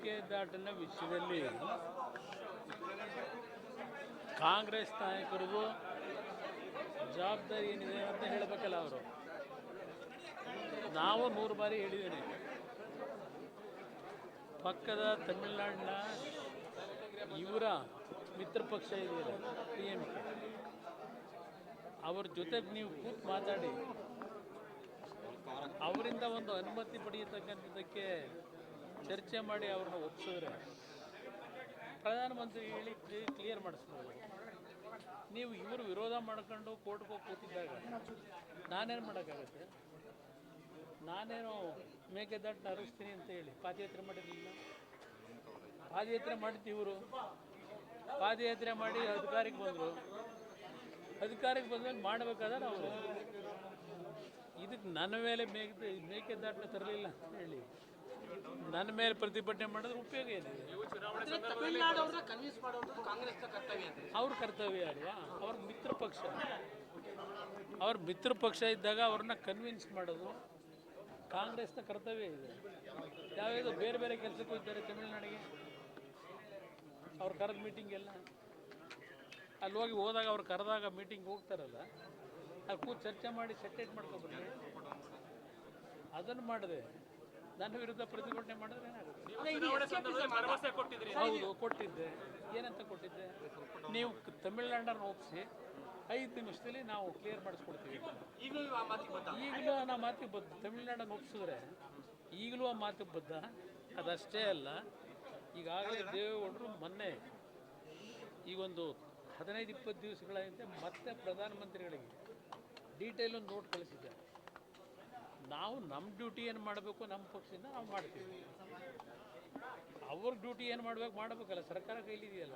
ಮೇಕೆದಾಟಿನ ವಿಷಯದಲ್ಲಿ ಕಾಂಗ್ರೆಸ್ ನಾಯಕರಿಗೂ ಜವಾಬ್ದಾರಿ ಏನಿದೆ ಅಂತ ಹೇಳಬೇಕಲ್ಲ ಅವರು. ನಾವು 100 ಬಾರಿ ಹೇಳಿದ್ದೇನೆ, ಪಕ್ಕದ ತಮಿಳುನಾಡಿನ ಇವರ ಮಿತ್ರ ಪಕ್ಷ ಇದೆಯಲ್ಲ PMK, ಅವ್ರ ಜೊತೆಗೆ ನೀವು ಕೂತು ಮಾತಾಡಿ, ಅವರಿಂದ ಒಂದು ಅನುಮತಿ ಪಡೆಯತಕ್ಕಂಥದ್ದಕ್ಕೆ ಚರ್ಚೆ ಮಾಡಿ ಅವ್ರನ್ನ ಒಪ್ಪಿಸಿದ್ರೆ ಪ್ರಧಾನಮಂತ್ರಿ ಹೇಳಿ ಕ್ಲಿಯರ್ ಮಾಡಿಸ್ಬೋದು. ನೀವು ಇವರು ವಿರೋಧ ಮಾಡ್ಕೊಂಡು ಕೋರ್ಟ್ಗೆ ಹೋಗಿ ಕೂತಿದ್ದಾಗ ನಾನೇನು ಮಾಡೋಕ್ಕಾಗತ್ತೆ? ನಾನೇನು ಮೇಕೆದಾಟನ್ನ ಹರಿಸ್ತೀನಿ ಅಂತ ಹೇಳಿ ಪಾದಯಾತ್ರೆ ಮಾಡಿರಲಿಲ್ಲ. ಪಾದಯಾತ್ರೆ ಮಾಡಿದ್ದು ಇವರು. ಪಾದಯಾತ್ರೆ ಮಾಡಿ ಅಧಿಕಾರಕ್ಕೆ ಬಂದರು. ಅಧಿಕಾರಕ್ಕೆ ಬಂದಾಗ ಮಾಡಬೇಕಾದ್ರೆ ಅವರು ಇದಕ್ಕೆ ನನ್ನ ಮೇಲೆ ಮೇಕೆದಾಟನ್ನ ತರಲಿಲ್ಲ ಅಂತ ಹೇಳಿ ನನ್ನ ಮೇಲೆ ಪ್ರತಿಭಟನೆ ಮಾಡಿದ್ರೆ ಉಪಯೋಗ ಏನಿದೆ? ಅವ್ರ ಕರ್ತವ್ಯ ಅಲ್ವಾ? ಅವ್ರ ಮಿತ್ರ ಪಕ್ಷ ಇದ್ದಾಗ ಅವ್ರನ್ನ ಕನ್ವಿನ್ಸ್ ಮಾಡೋದು ಕಾಂಗ್ರೆಸ್ನ ಕರ್ತವ್ಯ ಇದೆ. ಯಾವ್ಯಾವುದೋ ಬೇರೆ ಬೇರೆ ಕೆಲಸಕ್ಕೂ ಇದ್ದಾರೆ ತಮಿಳುನಾಡಿಗೆ. ಅವ್ರು ಕರೆದ ಮೀಟಿಂಗ್ ಎಲ್ಲ ಅಲ್ಲಿ ಹೋದಾಗ ಅವ್ರು ಕರೆದಾಗ ಮೀಟಿಂಗ್ ಹೋಗ್ತಾರಲ್ಲ, ಅಲ್ಲಿ ಕೂತು ಚರ್ಚೆ ಮಾಡಿ ಸೆಟೇಟ್ ಮಾಡ್ಕೊಬರ್ಲಿ. ಅದನ್ನು ಮಾಡಿದೆ. ನನ್ನ ವಿರುದ್ಧ ಪ್ರತಿಭಟನೆ ಮಾಡಿದ್ರೆ ಏನಾಗುತ್ತೆ? ಹೌದು, ಕೊಟ್ಟಿದ್ದೆ. ಏನಂತ ಕೊಟ್ಟಿದ್ದೆ? ನೀವು ತಮಿಳುನಾಡನ್ನು ಒಪ್ಪಿಸಿ 5 ನಿಮಿಷದಲ್ಲಿ ನಾವು ಕ್ಲಿಯರ್ ಮಾಡಿಸ್ಕೊಡ್ತೀವಿ. ಈಗಲೂ ನಾ ಮಾತಿಗೆ ಬದ್ಧ. ತಮಿಳುನಾಡನ್ನು ಒಪ್ಪಿಸಿದ್ರೆ ಈಗಲೂ ಆ ಮಾತಿಗೆ ಬದ್ಧ. ಅದಷ್ಟೇ ಅಲ್ಲ, ಈಗಾಗಲೇ ದೇವೇಗೌಡರು ಮೊನ್ನೆ ಈಗೊಂದು 15-20 ದಿವಸಗಳ ಹಿಂದೆ ಮತ್ತೆ ಪ್ರಧಾನಮಂತ್ರಿಗಳಿಗೆ ಡೀಟೇಲ್ ಒಂದು ನೋಟ್ ಕಳಿಸಿದ್ದಾರೆ. ನಾವು ನಮ್ಮ ಡ್ಯೂಟಿ ಏನು ಮಾಡಬೇಕು, ನಮ್ಮ ಪಕ್ಷದಿಂದ ನಾವು ಮಾಡ್ತೀವಿ. ಅವ್ರ ಡ್ಯೂಟಿ ಏನು ಮಾಡಬೇಕಲ್ಲ, ಸರ್ಕಾರ ಕೈಲಿದೆಯಲ್ಲ.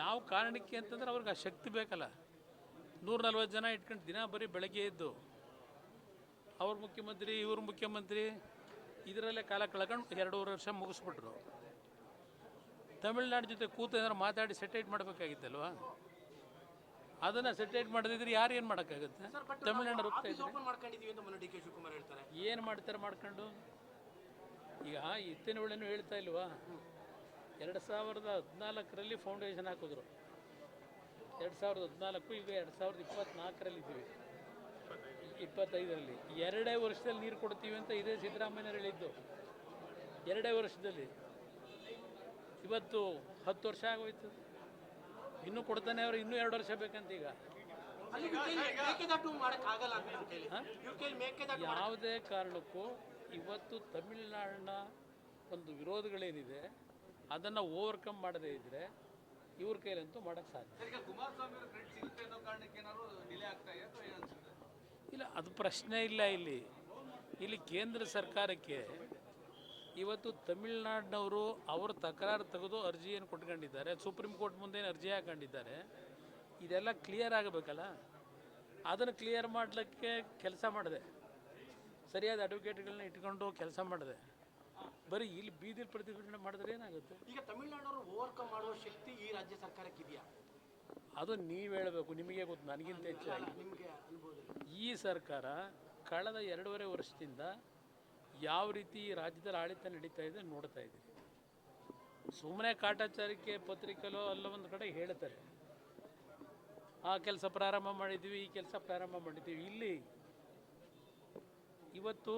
ಯಾವ ಕಾರಣಕ್ಕೆ ಅಂತಂದ್ರೆ ಅವ್ರಿಗೆ ಆ ಶಕ್ತಿ ಬೇಕಲ್ಲ. 140 ಜನ ಇಟ್ಕೊಂಡು ದಿನ ಬರೀ ಬೆಳಗ್ಗೆ ಎದ್ದು ಅವ್ರ ಮುಖ್ಯಮಂತ್ರಿ ಇವ್ರ ಮುಖ್ಯಮಂತ್ರಿ ಇದರಲ್ಲೇ ಕಾಲ ಕಳ್ಕೊಂಡು 2.5 ವರ್ಷ ಮುಗಿಸ್ಬಿಟ್ರು. ತಮಿಳ್ನಾಡು ಜೊತೆ ಕೂತು ಏನಾದ್ರು ಮಾತಾಡಿ ಸೆಟೇಟ್ ಮಾಡಬೇಕಾಗಿತ್ತಲ್ವ? ಅದನ್ನು ಸೆಟೇಟ್ ಮಾಡದಿದ್ರೆ ಯಾರು ಏನು ಮಾಡೋಕ್ಕಾಗುತ್ತೆ? ತಮಿಳ್ನಾಡು ಹೋಗ್ತಾ ಇದ್ದಾರೆ, ಏನು ಮಾಡ್ತಾರೆ ಮಾಡ್ಕೊಂಡು. ಈಗ ಎತ್ತಿನಹೊಳೆನೂ ಹೇಳ್ತಾ ಇಲ್ವಾ? 2014ರಲ್ಲಿ ಫೌಂಡೇಶನ್ ಹಾಕಿದ್ರು. 2014, ಈಗ 2024ರಲ್ಲಿದ್ದೀವಿ, 25ರಲ್ಲಿ 2 ವರ್ಷದಲ್ಲಿ ನೀರು ಕೊಡ್ತೀವಿ ಅಂತ ಇದೇ ಸಿದ್ದರಾಮಯ್ಯರು ಹೇಳಿದ್ದು. 2 ವರ್ಷದಲ್ಲಿ. ಇವತ್ತು 10 ವರ್ಷ ಆಗೋಯ್ತು, ಇನ್ನೂ ಕೊಡ್ತಾನೆ. ಅವರು ಇನ್ನೂ 2 ವರ್ಷ ಬೇಕಂತ. ಈಗ ಯಾವುದೇ ಕಾರಣಕ್ಕೂ ಇವತ್ತು ತಮಿಳುನಾಡಿನ ಒಂದು ವಿರೋಧಗಳೇನಿದೆ ಅದನ್ನು ಓವರ್ಕಮ್ ಮಾಡದೇ ಇದ್ದರೆ ಇವ್ರ ಕೈಲಂತೂ ಮಾಡೋಕ್ಕೆ ಸಾಧ್ಯ ಇಲ್ಲ. ಅದು ಪ್ರಶ್ನೆ ಇಲ್ಲ. ಇಲ್ಲಿ ಕೇಂದ್ರ ಸರ್ಕಾರಕ್ಕೆ ಇವತ್ತು ತಮಿಳ್ನಾಡಿನವರು ಅವರು ತಕರಾರು ತೆಗೆದು ಅರ್ಜಿಯನ್ನು ಕೊಟ್ಕೊಂಡಿದ್ದಾರೆ. ಸುಪ್ರೀಂ ಕೋರ್ಟ್ ಮುಂದೆ ಅರ್ಜಿ ಹಾಕೊಂಡಿದ್ದಾರೆ. ಇದೆಲ್ಲ ಕ್ಲಿಯರ್ ಆಗಬೇಕಲ್ಲ. ಅದನ್ನು ಕ್ಲಿಯರ್ ಮಾಡಲಿಕ್ಕೆ ಕೆಲಸ ಮಾಡಿದೆ. ಸರಿಯಾದ ಅಡ್ವೊಕೇಟ್ಗಳನ್ನ ಇಟ್ಕೊಂಡು ಕೆಲಸ ಮಾಡಿದೆ. ಬರೀ ಇಲ್ಲಿ ಬೀದಿಲಿ ಪ್ರತಿಭಟನೆ ಮಾಡಿದ್ರೆ ಏನಾಗುತ್ತೆ? ಈಗ ತಮಿಳ್ನಾಡವರು ಓವರ್ಕಮ್ ಮಾಡುವ ಶಕ್ತಿ ಈ ರಾಜ್ಯ ಸರ್ಕಾರಕ್ಕೆ ಇದೆಯಾ? ಅದು ನೀವು ಹೇಳಬೇಕು, ನಿಮಗೆ ಗೊತ್ತು, ನನಗಿಂತ ಹೆಚ್ಚಾಗಿ. ಈ ಸರ್ಕಾರ ಕಳೆದ 2.5 ವರ್ಷದಿಂದ ಯಾವ ರೀತಿ ರಾಜ್ಯದಲ್ಲಿ ಆಡಳಿತ ನಡೀತಾ ಇದೆ ನೋಡ್ತಾ ಇದ್ದೀವಿ. ಸುಮ್ಮನೆ ಕಾಟಾಚಾರಕ್ಕೆ ಪತ್ರಿಕೆಲೋ ಅಲ್ಲ ಒಂದು ಕಡೆ ಹೇಳ್ತಾರೆ, ಆ ಕೆಲಸ ಪ್ರಾರಂಭ ಮಾಡಿದ್ದೀವಿ, ಈ ಕೆಲಸ ಪ್ರಾರಂಭ ಮಾಡಿದ್ದೀವಿ. ಇಲ್ಲಿ ಇವತ್ತು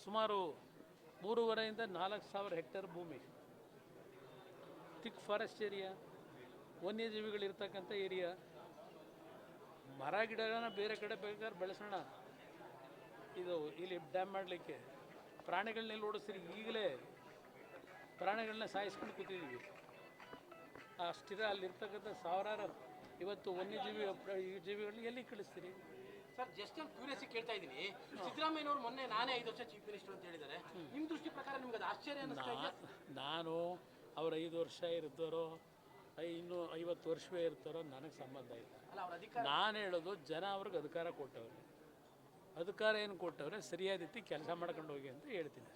ಸುಮಾರು 3,500 ಇಂದ 4,000 ಹೆಕ್ಟೇರ್ ಭೂಮಿ, ಥಿಕ್ ಫಾರೆಸ್ಟ್ ಏರಿಯಾ, ವನ್ಯಜೀವಿಗಳಿರ್ತಕ್ಕಂಥ ಏರಿಯಾ. ಮರ ಗಿಡಗಳನ್ನ ಬೇರೆ ಕಡೆ ಬೇಕಾದ್ರೆ ಬೆಳೆಸೋಣ, ಇದು ಇಲ್ಲಿ ಡ್ಯಾಮ್ ಮಾಡಲಿಕ್ಕೆ ಪ್ರಾಣಿಗಳನ್ನೆಲ್ಲ ಓಡಿಸ್ತೀರಿ. ಈಗಲೇ ಪ್ರಾಣಿಗಳನ್ನ ಸಾಯಿಸ್ಕೊಂಡು ಕೂತಿದ್ದೀವಿ. ಅಷ್ಟಿದೆ. ಅಲ್ಲಿರ್ತಕ್ಕಂಥ ಸಾವಿರಾರು ಇವತ್ತು ಜೀವಿಗಳನ್ನ ಎಲ್ಲಿ ಕಳಿಸ್ತೀರಿ? ಸರ್, ಜಸ್ಟ್ ಕ್ಯೂರಿಯಸಿ ಕೇಳ್ತಾ ಇದ್ದೀನಿ. ಸಿದ್ದರಾಮಯ್ಯನವರು ಮೊನ್ನೆ ನಾನೇ 5 ವರ್ಷ ಚೀಫ್ ಮಿನಿಸ್ಟರ್ ಅಂತ ಹೇಳಿದ್ದಾರೆ. ನಿಮ್ಮ ದೃಷ್ಟಿ ಪ್ರಕಾರ ನಿಮ್ಗೆ ಅದು ಆಶ್ಚರ್ಯ ಅನ್ನಿಸ್ತಾ ಇದೆಯಾ? ನಾನು ಅವ್ರು 5 ವರ್ಷ ಇರ್ತಾರೋ ಇನ್ನೂ 50 ವರ್ಷವೇ ಇರ್ತಾರೋ ನನಗೆ ಸಂಬಂಧ ಇಲ್ಲ. ನಾನು ಹೇಳೋದು ಜನ ಅವ್ರಿಗೆ ಅಧಿಕಾರ ಕೊಟ್ಟವ್ರೆ. ಅಧಿಕಾರ ಏನು ಕೊಟ್ಟವ್ರೆ, ಸರಿಯಾದ ರೀತಿ ಕೆಲಸ ಮಾಡ್ಕೊಂಡು ಹೋಗಿ ಅಂತ ಹೇಳ್ತೀನಿ.